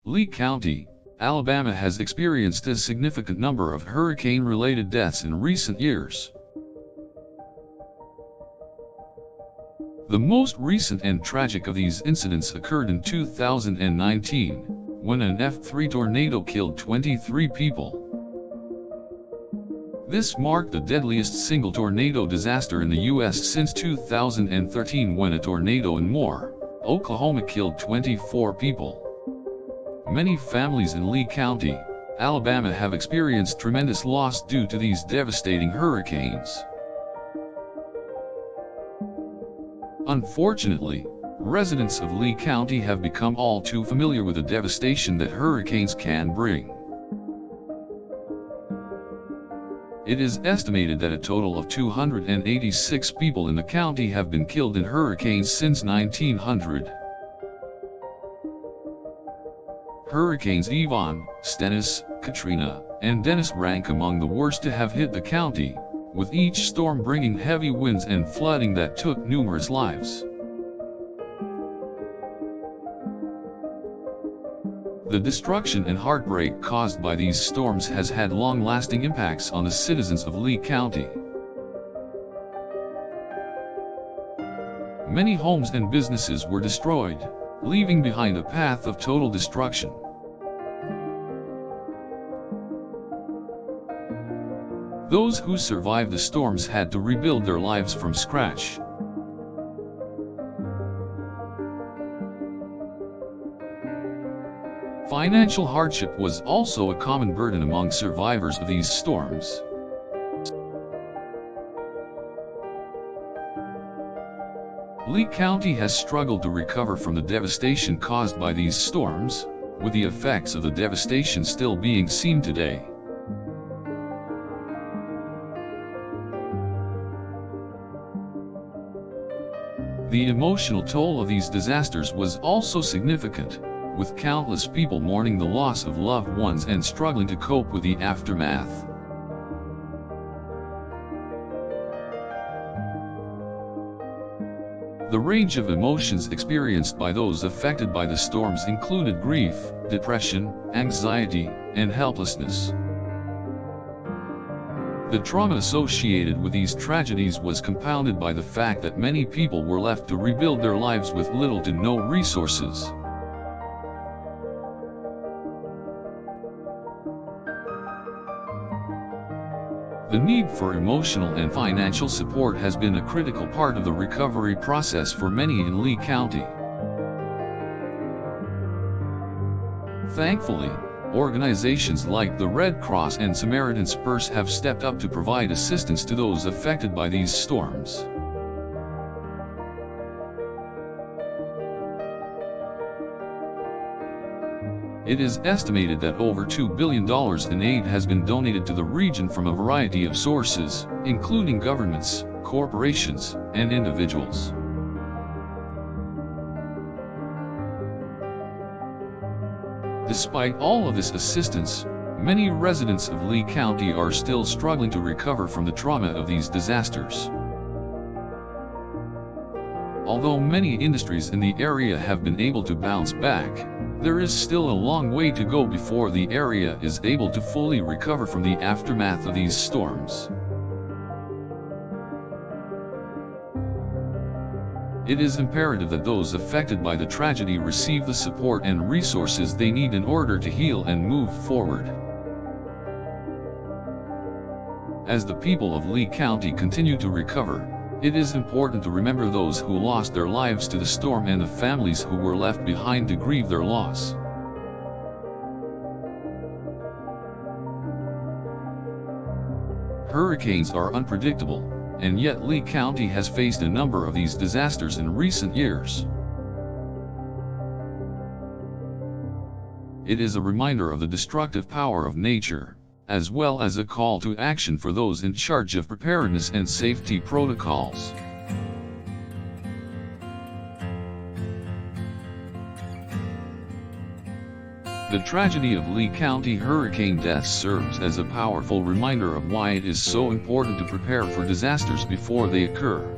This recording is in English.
Lee County, Alabama has experienced a significant number of hurricane-related deaths in recent years. The most recent and tragic of these incidents occurred in 2019, when an F3 tornado killed 23 people. This marked the deadliest single tornado disaster in the U.S. since 2013, when a tornado in Moore, Oklahoma killed 24 people. Many families in Lee County, Alabama have experienced tremendous loss due to these devastating hurricanes. Unfortunately, residents of Lee County have become all too familiar with the devastation that hurricanes can bring. It is estimated that a total of 286 people in the county have been killed in hurricanes since 1900. Hurricanes Yvonne, Stennis, Katrina, and Dennis rank among the worst to have hit the county, with each storm bringing heavy winds and flooding that took numerous lives. The destruction and heartbreak caused by these storms has had long-lasting impacts on the citizens of Lee County. Many homes and businesses were destroyed, leaving behind a path of total destruction. Those who survived the storms had to rebuild their lives from scratch. Financial hardship was also a common burden among survivors of these storms. Lee County has struggled to recover from the devastation caused by these storms, with the effects of the devastation still being seen today. The emotional toll of these disasters was also significant, with countless people mourning the loss of loved ones and struggling to cope with the aftermath. The range of emotions experienced by those affected by the storms included grief, depression, anxiety, and helplessness. The trauma associated with these tragedies was compounded by the fact that many people were left to rebuild their lives with little to no resources. The need for emotional and financial support has been a critical part of the recovery process for many in Lee County. Thankfully, organizations like the Red Cross and Samaritan's Purse have stepped up to provide assistance to those affected by these storms. It is estimated that over $2 billion in aid has been donated to the region from a variety of sources, including governments, corporations, and individuals. Despite all of this assistance, many residents of Lee County are still struggling to recover from the trauma of these disasters. Although many industries in the area have been able to bounce back, there is still a long way to go before the area is able to fully recover from the aftermath of these storms. It is imperative that those affected by the tragedy receive the support and resources they need in order to heal and move forward. As the people of Lee County continue to recover, it is important to remember those who lost their lives to the storm and the families who were left behind to grieve their loss. Hurricanes are unpredictable, and yet Lee County has faced a number of these disasters in recent years. It is a reminder of the destructive power of nature, as well as a call to action for those in charge of preparedness and safety protocols. The tragedy of Lee County hurricane deaths serves as a powerful reminder of why it is so important to prepare for disasters before they occur.